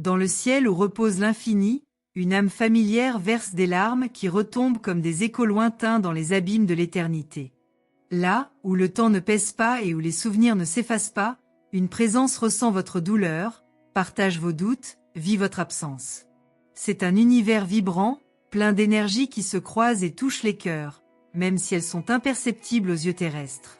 Dans le ciel où repose l'infini, une âme familière verse des larmes qui retombent comme des échos lointains dans les abîmes de l'éternité. Là, où le temps ne pèse pas et où les souvenirs ne s'effacent pas, une présence ressent votre douleur, partage vos doutes, vit votre absence. C'est un univers vibrant, plein d'énergie qui se croise et touche les cœurs, même si elles sont imperceptibles aux yeux terrestres.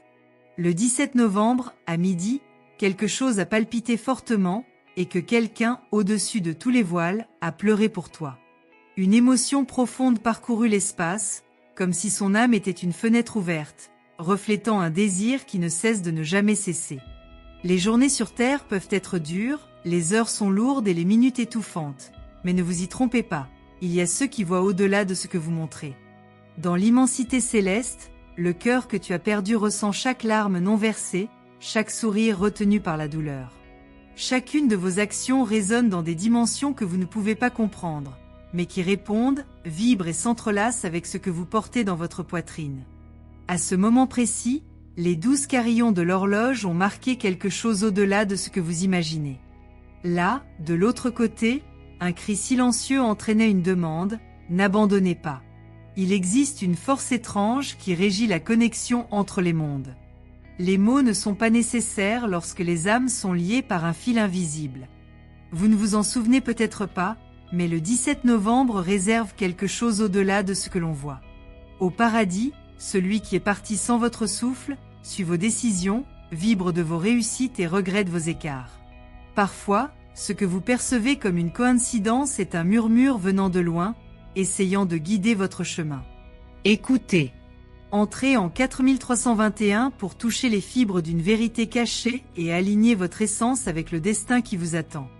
Le 17 novembre, à midi, quelque chose a palpité fortement, et que quelqu'un, au-dessus de tous les voiles, a pleuré pour toi. Une émotion profonde parcourut l'espace, comme si son âme était une fenêtre ouverte, reflétant un désir qui ne cesse de ne jamais cesser. Les journées sur Terre peuvent être dures, les heures sont lourdes et les minutes étouffantes, mais ne vous y trompez pas, il y a ceux qui voient au-delà de ce que vous montrez. Dans l'immensité céleste, le cœur que tu as perdu ressent chaque larme non versée, chaque sourire retenu par la douleur. Chacune de vos actions résonne dans des dimensions que vous ne pouvez pas comprendre, mais qui répondent, vibrent et s'entrelacent avec ce que vous portez dans votre poitrine. À ce moment précis, les 12 carillons de l'horloge ont marqué quelque chose au-delà de ce que vous imaginez. Là, de l'autre côté, un cri silencieux entraînait une demande, n'abandonnez pas. Il existe une force étrange qui régit la connexion entre les mondes. Les mots ne sont pas nécessaires lorsque les âmes sont liées par un fil invisible. Vous ne vous en souvenez peut-être pas, mais le 17 novembre réserve quelque chose au-delà de ce que l'on voit. Au paradis, celui qui est parti sans votre souffle, suit vos décisions, vibre de vos réussites et regrette vos écarts. Parfois, ce que vous percevez comme une coïncidence est un murmure venant de loin, essayant de guider votre chemin. Écoutez. Entrez en 4321 pour toucher les fibres d'une vérité cachée et aligner votre essence avec le destin qui vous attend.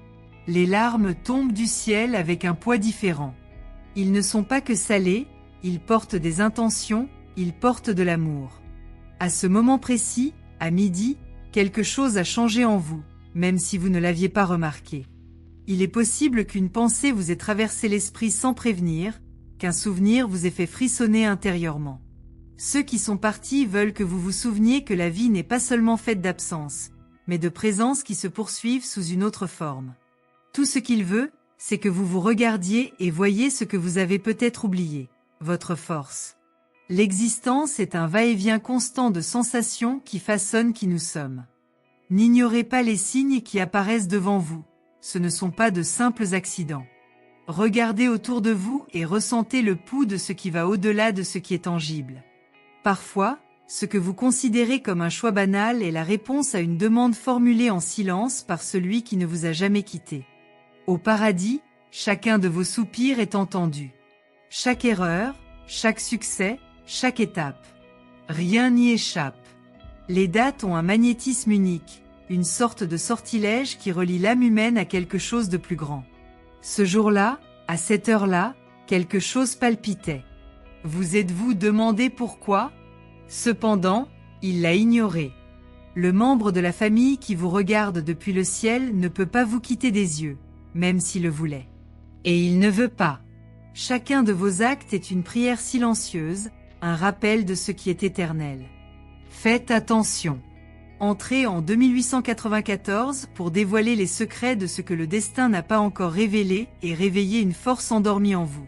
Les larmes tombent du ciel avec un poids différent. Ils ne sont pas que salés, ils portent des intentions, ils portent de l'amour. À ce moment précis, à midi, quelque chose a changé en vous, même si vous ne l'aviez pas remarqué. Il est possible qu'une pensée vous ait traversé l'esprit sans prévenir, qu'un souvenir vous ait fait frissonner intérieurement. Ceux qui sont partis veulent que vous vous souveniez que la vie n'est pas seulement faite d'absence, mais de présences qui se poursuivent sous une autre forme. Tout ce qu'il veut, c'est que vous vous regardiez et voyiez ce que vous avez peut-être oublié, votre force. L'existence est un va-et-vient constant de sensations qui façonnent qui nous sommes. N'ignorez pas les signes qui apparaissent devant vous, ce ne sont pas de simples accidents. Regardez autour de vous et ressentez le pouls de ce qui va au-delà de ce qui est tangible. Parfois, ce que vous considérez comme un choix banal est la réponse à une demande formulée en silence par celui qui ne vous a jamais quitté. Au paradis, chacun de vos soupirs est entendu. Chaque erreur, chaque succès, chaque étape. Rien n'y échappe. Les dates ont un magnétisme unique, une sorte de sortilège qui relie l'âme humaine à quelque chose de plus grand. Ce jour-là, à cette heure-là, quelque chose palpitait. Vous êtes-vous demandé pourquoi? Cependant, il l'a ignoré. Le membre de la famille qui vous regarde depuis le ciel ne peut pas vous quitter des yeux, même s'il le voulait. Et il ne veut pas. Chacun de vos actes est une prière silencieuse, un rappel de ce qui est éternel. Faites attention. Entrez en 2894 pour dévoiler les secrets de ce que le destin n'a pas encore révélé et réveiller une force endormie en vous.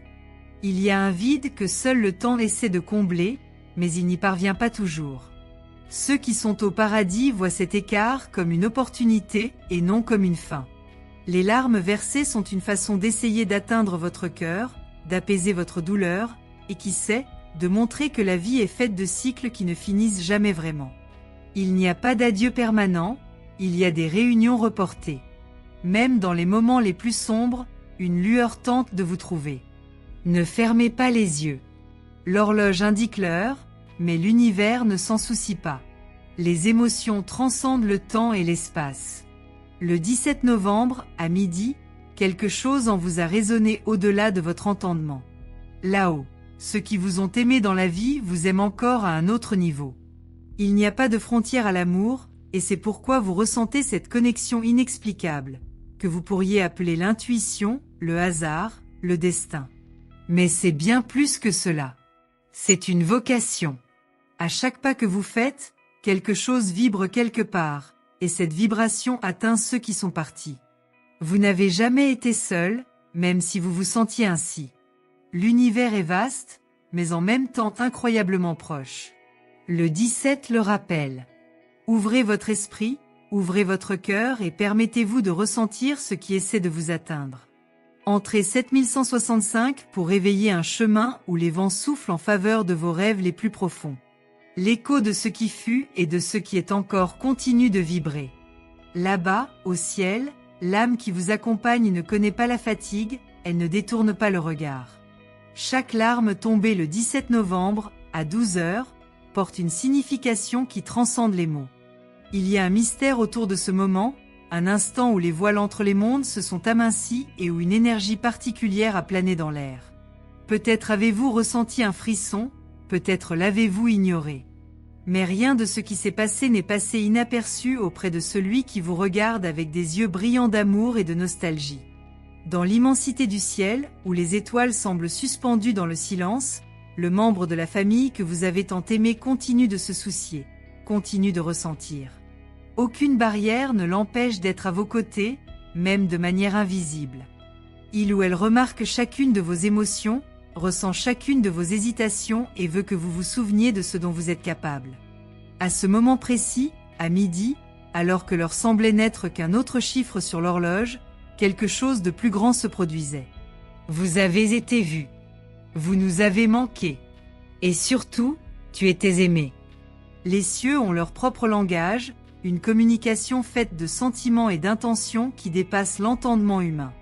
Il y a un vide que seul le temps essaie de combler, mais il n'y parvient pas toujours. Ceux qui sont au paradis voient cet écart comme une opportunité et non comme une fin. Les larmes versées sont une façon d'essayer d'atteindre votre cœur, d'apaiser votre douleur, et qui sait, de montrer que la vie est faite de cycles qui ne finissent jamais vraiment. Il n'y a pas d'adieu permanent, il y a des réunions reportées. Même dans les moments les plus sombres, une lueur tente de vous trouver. Ne fermez pas les yeux. L'horloge indique l'heure, mais l'univers ne s'en soucie pas. Les émotions transcendent le temps et l'espace. Le 17 novembre, à midi, quelque chose en vous a résonné au-delà de votre entendement. Là-haut, ceux qui vous ont aimé dans la vie vous aiment encore à un autre niveau. Il n'y a pas de frontière à l'amour, et c'est pourquoi vous ressentez cette connexion inexplicable, que vous pourriez appeler l'intuition, le hasard, le destin. Mais c'est bien plus que cela. C'est une vocation. À chaque pas que vous faites, quelque chose vibre quelque part, et cette vibration atteint ceux qui sont partis. Vous n'avez jamais été seul, même si vous vous sentiez ainsi. L'univers est vaste, mais en même temps incroyablement proche. Le 17 le rappelle. Ouvrez votre esprit, ouvrez votre cœur et permettez-vous de ressentir ce qui essaie de vous atteindre. Entrez 7165 pour réveiller un chemin où les vents soufflent en faveur de vos rêves les plus profonds. L'écho de ce qui fut et de ce qui est encore continue de vibrer. Là-bas, au ciel, l'âme qui vous accompagne ne connaît pas la fatigue, elle ne détourne pas le regard. Chaque larme tombée le 17 novembre, à 12 heures, porte une signification qui transcende les mots. Il y a un mystère autour de ce moment, un instant où les voiles entre les mondes se sont amincis et où une énergie particulière a plané dans l'air. Peut-être avez-vous ressenti un frisson, peut-être l'avez-vous ignoré. Mais rien de ce qui s'est passé n'est passé inaperçu auprès de celui qui vous regarde avec des yeux brillants d'amour et de nostalgie. Dans l'immensité du ciel, où les étoiles semblent suspendues dans le silence, le membre de la famille que vous avez tant aimé continue de se soucier, continue de ressentir. Aucune barrière ne l'empêche d'être à vos côtés, même de manière invisible. Il ou elle remarque chacune de vos émotions, ressent chacune de vos hésitations et veut que vous vous souveniez de ce dont vous êtes capable. À ce moment précis, à midi, alors que l'heure semblait n'être qu'un autre chiffre sur l'horloge, quelque chose de plus grand se produisait. Vous avez été vu. Vous nous avez manqué. Et surtout, tu étais aimé. Les cieux ont leur propre langage, une communication faite de sentiments et d'intentions qui dépasse l'entendement humain.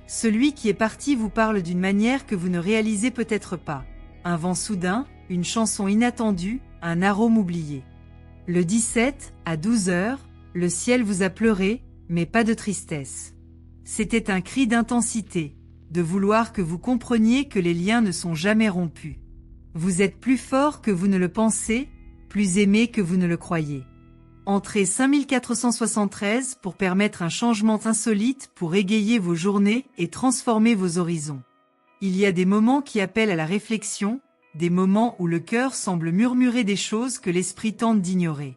Celui qui est parti vous parle d'une manière que vous ne réalisez peut-être pas. Un vent soudain, une chanson inattendue, un arôme oublié. Le 17, à 12 heures, le ciel vous a pleuré, mais pas de tristesse. C'était un cri d'intensité, de vouloir que vous compreniez que les liens ne sont jamais rompus. Vous êtes plus fort que vous ne le pensez, plus aimé que vous ne le croyez. Entrez 5473 pour permettre un changement insolite pour égayer vos journées et transformer vos horizons. Il y a des moments qui appellent à la réflexion, des moments où le cœur semble murmurer des choses que l'esprit tente d'ignorer.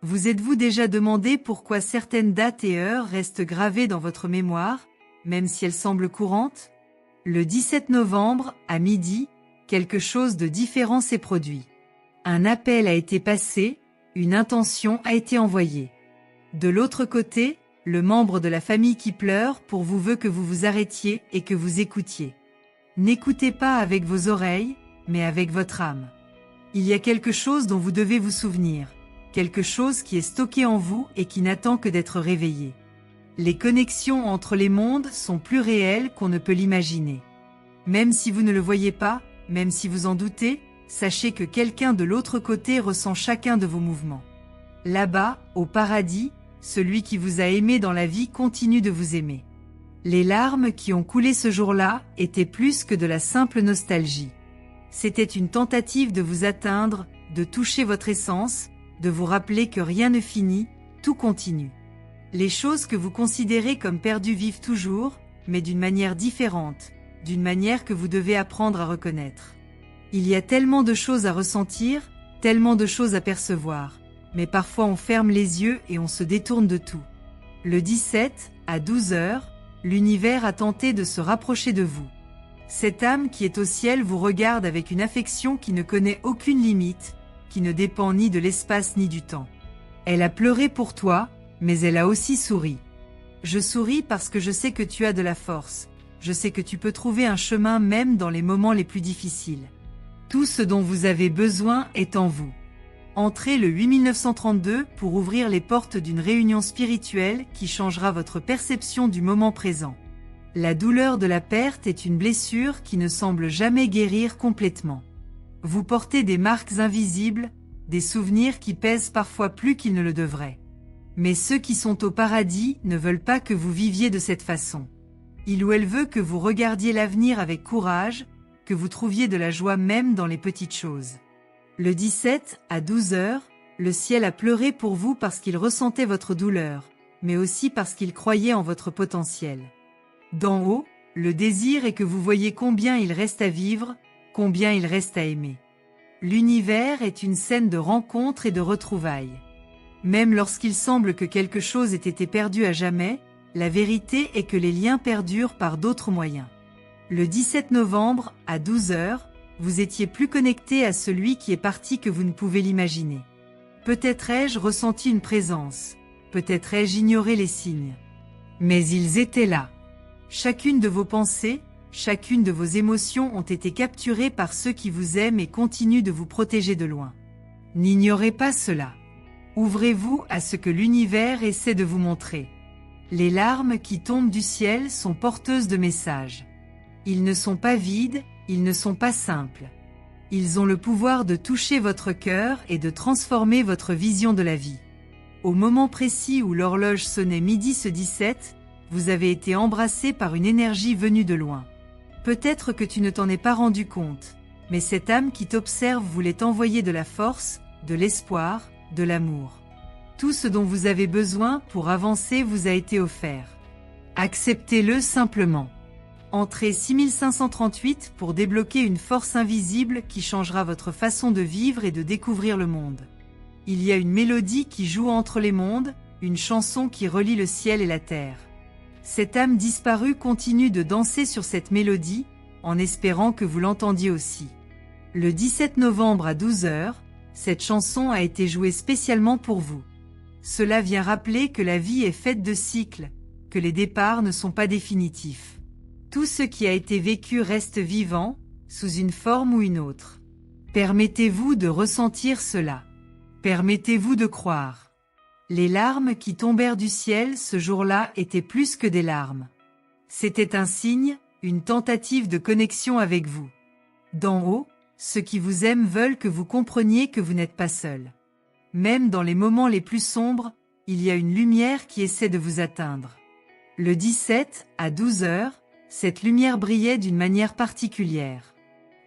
Vous êtes-vous déjà demandé pourquoi certaines dates et heures restent gravées dans votre mémoire, même si elles semblent courantes? Le 17 novembre, à midi, quelque chose de différent s'est produit. Un appel a été passé, une intention a été envoyée. De l'autre côté, le membre de la famille qui pleure pour vous veut que vous vous arrêtiez et que vous écoutiez. N'écoutez pas avec vos oreilles, mais avec votre âme. Il y a quelque chose dont vous devez vous souvenir, quelque chose qui est stocké en vous et qui n'attend que d'être réveillé. Les connexions entre les mondes sont plus réelles qu'on ne peut l'imaginer. Même si vous ne le voyez pas, même si vous en doutez, sachez que quelqu'un de l'autre côté ressent chacun de vos mouvements. Là-bas, au paradis, celui qui vous a aimé dans la vie continue de vous aimer. Les larmes qui ont coulé ce jour-là étaient plus que de la simple nostalgie. C'était une tentative de vous atteindre, de toucher votre essence, de vous rappeler que rien ne finit, tout continue. Les choses que vous considérez comme perdues vivent toujours, mais d'une manière différente, d'une manière que vous devez apprendre à reconnaître. Il y a tellement de choses à ressentir, tellement de choses à percevoir, mais parfois on ferme les yeux et on se détourne de tout. Le 17, à 12 heures, l'univers a tenté de se rapprocher de vous. Cette âme qui est au ciel vous regarde avec une affection qui ne connaît aucune limite, qui ne dépend ni de l'espace ni du temps. Elle a pleuré pour toi, mais elle a aussi souri. Je souris parce que je sais que tu as de la force, je sais que tu peux trouver un chemin même dans les moments les plus difficiles. Tout ce dont vous avez besoin est en vous. Entrez le 8932 pour ouvrir les portes d'une réunion spirituelle qui changera votre perception du moment présent. La douleur de la perte est une blessure qui ne semble jamais guérir complètement. Vous portez des marques invisibles, des souvenirs qui pèsent parfois plus qu'ils ne le devraient. Mais ceux qui sont au paradis ne veulent pas que vous viviez de cette façon. Il ou elle veut que vous regardiez l'avenir avec courage, que vous trouviez de la joie même dans les petites choses. Le 17, à 12 heures, le ciel a pleuré pour vous parce qu'il ressentait votre douleur, mais aussi parce qu'il croyait en votre potentiel. D'en haut, le désir est que vous voyiez combien il reste à vivre, combien il reste à aimer. L'univers est une scène de rencontres et de retrouvailles. Même lorsqu'il semble que quelque chose ait été perdu à jamais, la vérité est que les liens perdurent par d'autres moyens. Le 17 novembre, à 12 heures, vous étiez plus connecté à celui qui est parti que vous ne pouvez l'imaginer. Peut-être ai-je ressenti une présence, peut-être ai-je ignoré les signes. Mais ils étaient là. Chacune de vos pensées, chacune de vos émotions ont été capturées par ceux qui vous aiment et continuent de vous protéger de loin. N'ignorez pas cela. Ouvrez-vous à ce que l'univers essaie de vous montrer. Les larmes qui tombent du ciel sont porteuses de messages. Ils ne sont pas vides, ils ne sont pas simples. Ils ont le pouvoir de toucher votre cœur et de transformer votre vision de la vie. Au moment précis où l'horloge sonnait midi ce 17, vous avez été embrassé par une énergie venue de loin. Peut-être que tu ne t'en es pas rendu compte, mais cette âme qui t'observe voulait t'envoyer de la force, de l'espoir, de l'amour. Tout ce dont vous avez besoin pour avancer vous a été offert. Acceptez-le simplement. Entrez 6538 pour débloquer une force invisible qui changera votre façon de vivre et de découvrir le monde. Il y a une mélodie qui joue entre les mondes, une chanson qui relie le ciel et la terre. Cette âme disparue continue de danser sur cette mélodie, en espérant que vous l'entendiez aussi. Le 17 novembre à 12 heures, cette chanson a été jouée spécialement pour vous. Cela vient rappeler que la vie est faite de cycles, que les départs ne sont pas définitifs. Tout ce qui a été vécu reste vivant, sous une forme ou une autre. Permettez-vous de ressentir cela. Permettez-vous de croire. Les larmes qui tombèrent du ciel ce jour-là étaient plus que des larmes. C'était un signe, une tentative de connexion avec vous. D'en haut, ceux qui vous aiment veulent que vous compreniez que vous n'êtes pas seul. Même dans les moments les plus sombres, il y a une lumière qui essaie de vous atteindre. Le 17, à 12 heures, cette lumière brillait d'une manière particulière.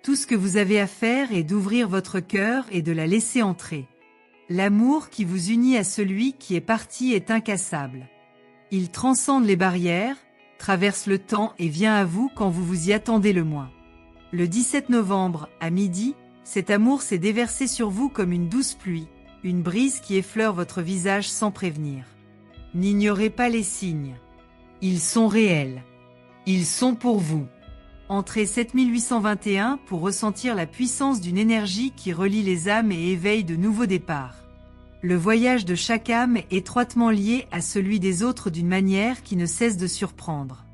Tout ce que vous avez à faire est d'ouvrir votre cœur et de la laisser entrer. L'amour qui vous unit à celui qui est parti est incassable. Il transcende les barrières, traverse le temps et vient à vous quand vous vous y attendez le moins. Le 17 novembre, à midi, cet amour s'est déversé sur vous comme une douce pluie, une brise qui effleure votre visage sans prévenir. N'ignorez pas les signes. Ils sont réels. Ils sont pour vous. Entrez 7821 pour ressentir la puissance d'une énergie qui relie les âmes et éveille de nouveaux départs. Le voyage de chaque âme est étroitement lié à celui des autres d'une manière qui ne cesse de surprendre.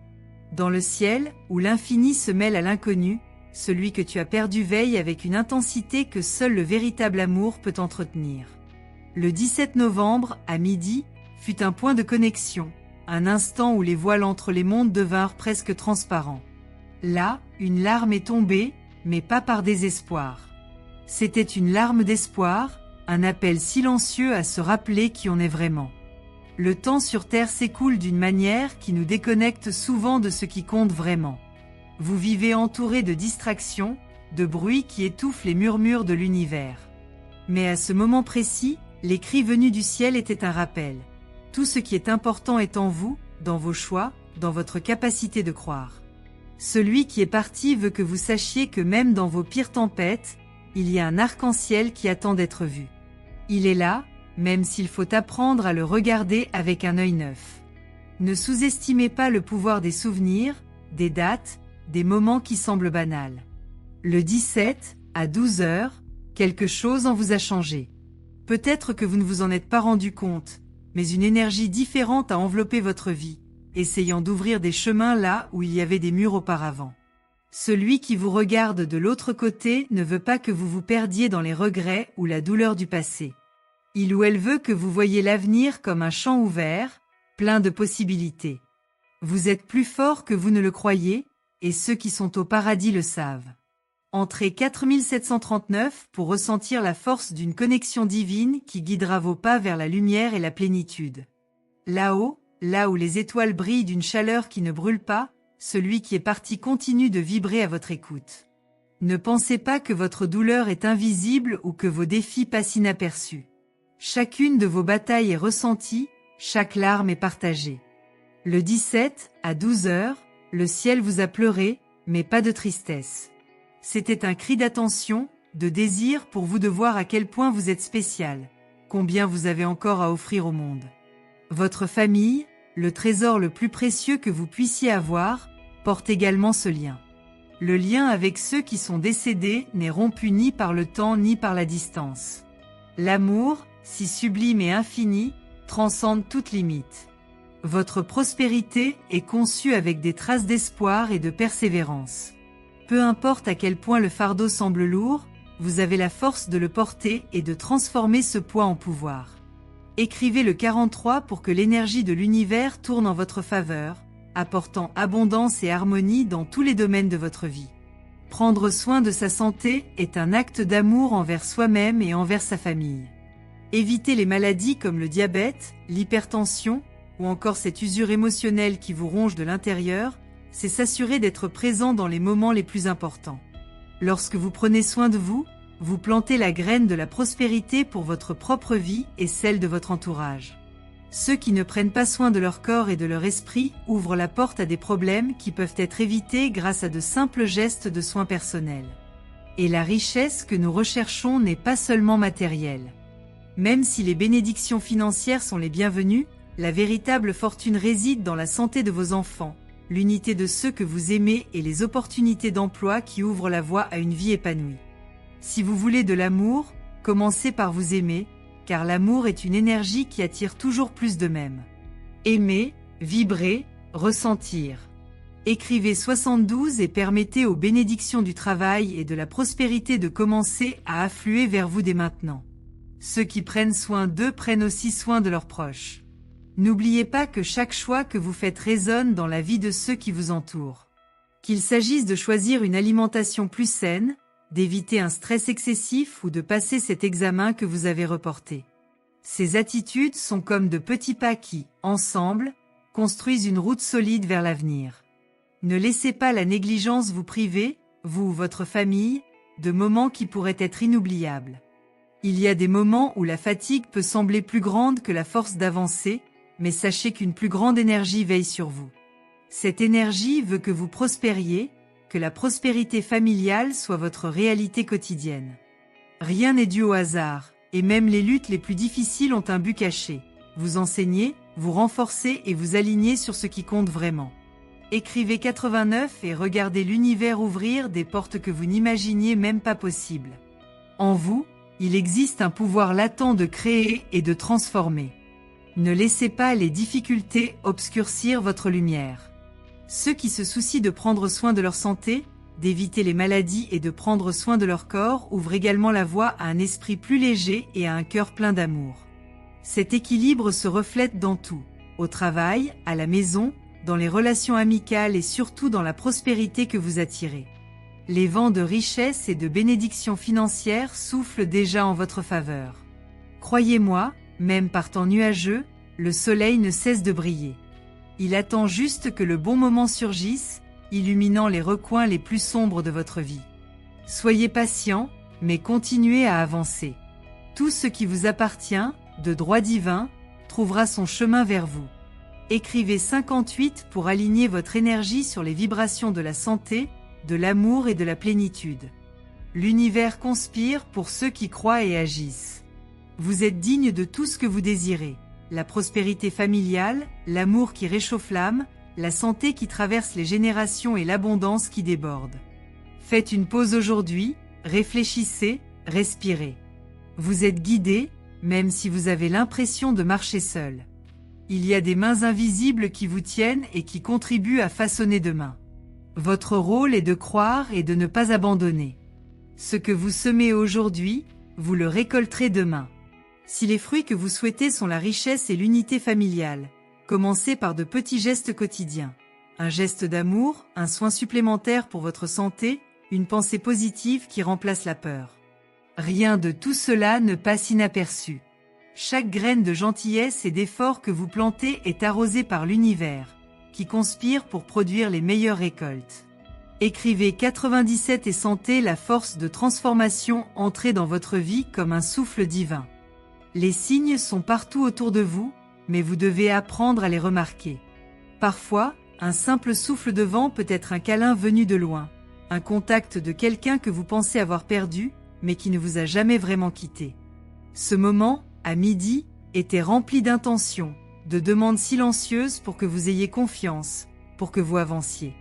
Dans le ciel, où l'infini se mêle à l'inconnu, celui que tu as perdu veille avec une intensité que seul le véritable amour peut entretenir. Le 17 novembre, à midi, fut un point de connexion, un instant où les voiles entre les mondes devinrent presque transparents. Là, une larme est tombée, mais pas par désespoir. C'était une larme d'espoir, un appel silencieux à se rappeler qui on est vraiment. Le temps sur Terre s'écoule d'une manière qui nous déconnecte souvent de ce qui compte vraiment. Vous vivez entouré de distractions, de bruits qui étouffent les murmures de l'univers. Mais à ce moment précis, les cris venus du ciel étaient un rappel. Tout ce qui est important est en vous, dans vos choix, dans votre capacité de croire. Celui qui est parti veut que vous sachiez que même dans vos pires tempêtes, il y a un arc-en-ciel qui attend d'être vu. Il est là, même s'il faut apprendre à le regarder avec un œil neuf. Ne sous-estimez pas le pouvoir des souvenirs, des dates, des moments qui semblent banals. Le 17, à 12 heures, quelque chose en vous a changé. Peut-être que vous ne vous en êtes pas rendu compte, mais une énergie différente a enveloppé votre vie, essayant d'ouvrir des chemins là où il y avait des murs auparavant. Celui qui vous regarde de l'autre côté ne veut pas que vous vous perdiez dans les regrets ou la douleur du passé. Il ou elle veut que vous voyiez l'avenir comme un champ ouvert, plein de possibilités. Vous êtes plus fort que vous ne le croyez, et ceux qui sont au paradis le savent. Entrez 4739 pour ressentir la force d'une connexion divine qui guidera vos pas vers la lumière et la plénitude. Là-haut, là où les étoiles brillent d'une chaleur qui ne brûle pas, celui qui est parti continue de vibrer à votre écoute. Ne pensez pas que votre douleur est invisible ou que vos défis passent inaperçus. Chacune de vos batailles est ressentie, chaque larme est partagée. Le 17, à 12 heures, le ciel vous a pleuré, mais pas de tristesse. C'était un cri d'attention, de désir pour vous de voir à quel point vous êtes spécial, combien vous avez encore à offrir au monde. Votre famille, Le trésor le plus précieux que vous puissiez avoir porte également ce lien. Le lien avec ceux qui sont décédés n'est rompu ni par le temps ni par la distance. L'amour, si sublime et infini, transcende toute limite. Votre prospérité est conçue avec des traces d'espoir et de persévérance. Peu importe à quel point le fardeau semble lourd, vous avez la force de le porter et de transformer ce poids en pouvoir. Écrivez le 43 pour que l'énergie de l'univers tourne en votre faveur, apportant abondance et harmonie dans tous les domaines de votre vie. Prendre soin de sa santé est un acte d'amour envers soi-même et envers sa famille. Éviter les maladies comme le diabète, l'hypertension, ou encore cette usure émotionnelle qui vous ronge de l'intérieur, c'est s'assurer d'être présent dans les moments les plus importants. Lorsque vous prenez soin de vous, vous plantez la graine de la prospérité pour votre propre vie et celle de votre entourage. Ceux qui ne prennent pas soin de leur corps et de leur esprit ouvrent la porte à des problèmes qui peuvent être évités grâce à de simples gestes de soins personnels. Et la richesse que nous recherchons n'est pas seulement matérielle. Même si les bénédictions financières sont les bienvenues, la véritable fortune réside dans la santé de vos enfants, l'unité de ceux que vous aimez et les opportunités d'emploi qui ouvrent la voie à une vie épanouie. Si vous voulez de l'amour, commencez par vous aimer, car l'amour est une énergie qui attire toujours plus de même. Aimer, vibrer, ressentir. Écrivez 72 et permettez aux bénédictions du travail et de la prospérité de commencer à affluer vers vous dès maintenant. Ceux qui prennent soin d'eux prennent aussi soin de leurs proches. N'oubliez pas que chaque choix que vous faites résonne dans la vie de ceux qui vous entourent. Qu'il s'agisse de choisir une alimentation plus saine, d'éviter un stress excessif ou de passer cet examen que vous avez reporté. Ces attitudes sont comme de petits pas qui, ensemble, construisent une route solide vers l'avenir. Ne laissez pas la négligence vous priver, vous ou votre famille, de moments qui pourraient être inoubliables. Il y a des moments où la fatigue peut sembler plus grande que la force d'avancer, mais sachez qu'une plus grande énergie veille sur vous. Cette énergie veut que vous prospériez, que la prospérité familiale soit votre réalité quotidienne. Rien n'est dû au hasard, et même les luttes les plus difficiles ont un but caché. Vous enseignez, vous renforcez et vous alignez sur ce qui compte vraiment. Écrivez 89 et regardez l'univers ouvrir des portes que vous n'imaginiez même pas possibles. En vous, il existe un pouvoir latent de créer et de transformer. Ne laissez pas les difficultés obscurcir votre lumière. Ceux qui se soucient de prendre soin de leur santé, d'éviter les maladies et de prendre soin de leur corps ouvrent également la voie à un esprit plus léger et à un cœur plein d'amour. Cet équilibre se reflète dans tout, au travail, à la maison, dans les relations amicales et surtout dans la prospérité que vous attirez. Les vents de richesse et de bénédictions financières soufflent déjà en votre faveur. Croyez-moi, même par temps nuageux, le soleil ne cesse de briller. Il attend juste que le bon moment surgisse, illuminant les recoins les plus sombres de votre vie. Soyez patient, mais continuez à avancer. Tout ce qui vous appartient, de droit divin, trouvera son chemin vers vous. Écrivez 58 pour aligner votre énergie sur les vibrations de la santé, de l'amour et de la plénitude. L'univers conspire pour ceux qui croient et agissent. Vous êtes digne de tout ce que vous désirez. La prospérité familiale, l'amour qui réchauffe l'âme, la santé qui traverse les générations et l'abondance qui déborde. Faites une pause aujourd'hui, réfléchissez, respirez. Vous êtes guidé, même si vous avez l'impression de marcher seul. Il y a des mains invisibles qui vous tiennent et qui contribuent à façonner demain. Votre rôle est de croire et de ne pas abandonner. Ce que vous semez aujourd'hui, vous le récolterez demain. Si les fruits que vous souhaitez sont la richesse et l'unité familiale, commencez par de petits gestes quotidiens. Un geste d'amour, un soin supplémentaire pour votre santé, une pensée positive qui remplace la peur. Rien de tout cela ne passe inaperçu. Chaque graine de gentillesse et d'effort que vous plantez est arrosée par l'univers, qui conspire pour produire les meilleures récoltes. Écrivez 97 et sentez la force de transformation entrer dans votre vie comme un souffle divin. Les signes sont partout autour de vous, mais vous devez apprendre à les remarquer. Parfois, un simple souffle de vent peut être un câlin venu de loin, un contact de quelqu'un que vous pensez avoir perdu, mais qui ne vous a jamais vraiment quitté. Ce moment, à midi, était rempli d'intention, de demandes silencieuses pour que vous ayez confiance, pour que vous avanciez.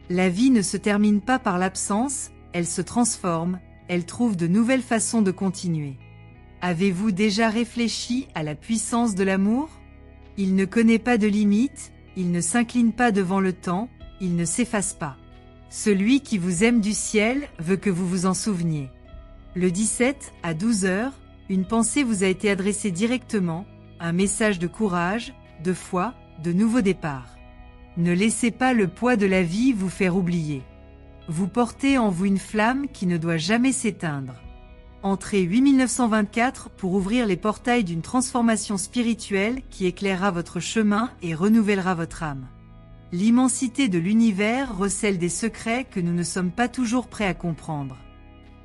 La vie ne se termine pas par l'absence, elle se transforme, elle trouve de nouvelles façons de continuer. Avez-vous déjà réfléchi à la puissance de l'amour? Il ne connaît pas de limites, il ne s'incline pas devant le temps, il ne s'efface pas. Celui qui vous aime du ciel veut que vous vous en souveniez. Le 17 à 12 heures, une pensée vous a été adressée directement, un message de courage, de foi, de nouveau départ. Ne laissez pas le poids de la vie vous faire oublier. Vous portez en vous une flamme qui ne doit jamais s'éteindre. Entrez 8924 pour ouvrir les portails d'une transformation spirituelle qui éclairera votre chemin et renouvellera votre âme. L'immensité de l'univers recèle des secrets que nous ne sommes pas toujours prêts à comprendre.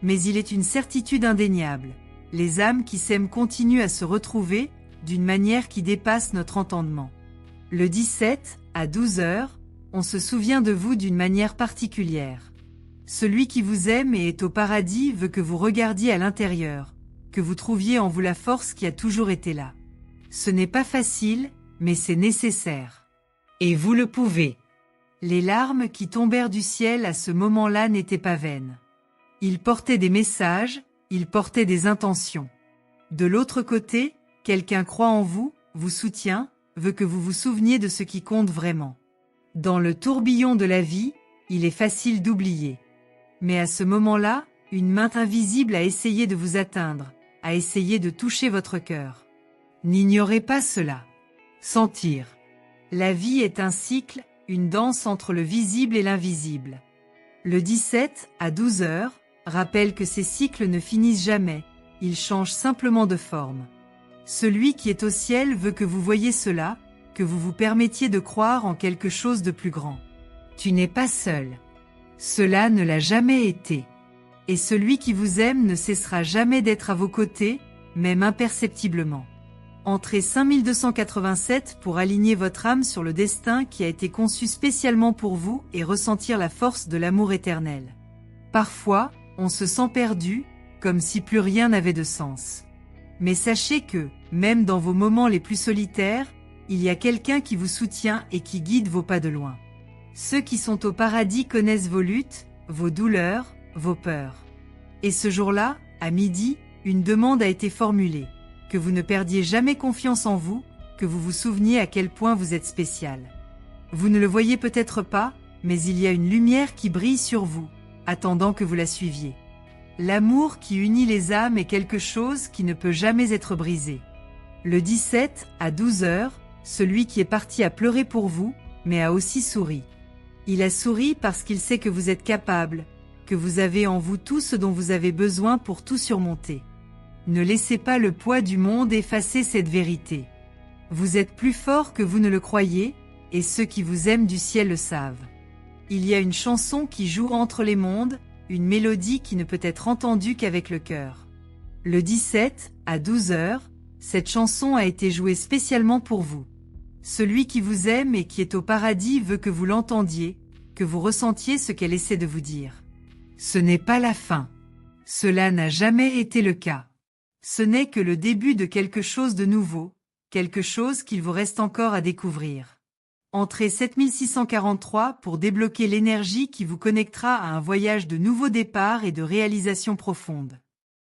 Mais il est une certitude indéniable. Les âmes qui s'aiment continuent à se retrouver d'une manière qui dépasse notre entendement. Le 17 à 12 heures, on se souvient de vous d'une manière particulière. Celui qui vous aime et est au paradis veut que vous regardiez à l'intérieur, que vous trouviez en vous la force qui a toujours été là. Ce n'est pas facile, mais c'est nécessaire. Et vous le pouvez. Les larmes qui tombèrent du ciel à ce moment-là n'étaient pas vaines. Ils portaient des messages, ils portaient des intentions. De l'autre côté, quelqu'un croit en vous, vous soutient, veut que vous vous souveniez de ce qui compte vraiment. Dans le tourbillon de la vie, il est facile d'oublier. Mais à ce moment-là, une main invisible a essayé de vous atteindre, a essayé de toucher votre cœur. N'ignorez pas cela. Sentir. La vie est un cycle, une danse entre le visible et l'invisible. Le 17 à 12 heures rappelle que ces cycles ne finissent jamais, ils changent simplement de forme. Celui qui est au ciel veut que vous voyiez cela, que vous vous permettiez de croire en quelque chose de plus grand. Tu n'es pas seul. Cela ne l'a jamais été. Et celui qui vous aime ne cessera jamais d'être à vos côtés, même imperceptiblement. Entrez 5287 pour aligner votre âme sur le destin qui a été conçu spécialement pour vous et ressentir la force de l'amour éternel. Parfois, on se sent perdu, comme si plus rien n'avait de sens. Mais sachez que, même dans vos moments les plus solitaires, il y a quelqu'un qui vous soutient et qui guide vos pas de loin. Ceux qui sont au paradis connaissent vos luttes, vos douleurs, vos peurs. Et ce jour-là, à midi, une demande a été formulée. Que vous ne perdiez jamais confiance en vous, que vous vous souveniez à quel point vous êtes spécial. Vous ne le voyez peut-être pas, mais il y a une lumière qui brille sur vous, attendant que vous la suiviez. L'amour qui unit les âmes est quelque chose qui ne peut jamais être brisé. Le 17 à 12 heures, celui qui est parti a pleuré pour vous, mais a aussi souri. Il a souri parce qu'il sait que vous êtes capable, que vous avez en vous tout ce dont vous avez besoin pour tout surmonter. Ne laissez pas le poids du monde effacer cette vérité. Vous êtes plus fort que vous ne le croyez, et ceux qui vous aiment du ciel le savent. Il y a une chanson qui joue entre les mondes, une mélodie qui ne peut être entendue qu'avec le cœur. Le 17 à 12 heures, cette chanson a été jouée spécialement pour vous. Celui qui vous aime et qui est au paradis veut que vous l'entendiez, que vous ressentiez ce qu'elle essaie de vous dire. Ce n'est pas la fin. Cela n'a jamais été le cas. Ce n'est que le début de quelque chose de nouveau, quelque chose qu'il vous reste encore à découvrir. Entrez 7643 pour débloquer l'énergie qui vous connectera à un voyage de nouveau départ et de réalisation profonde.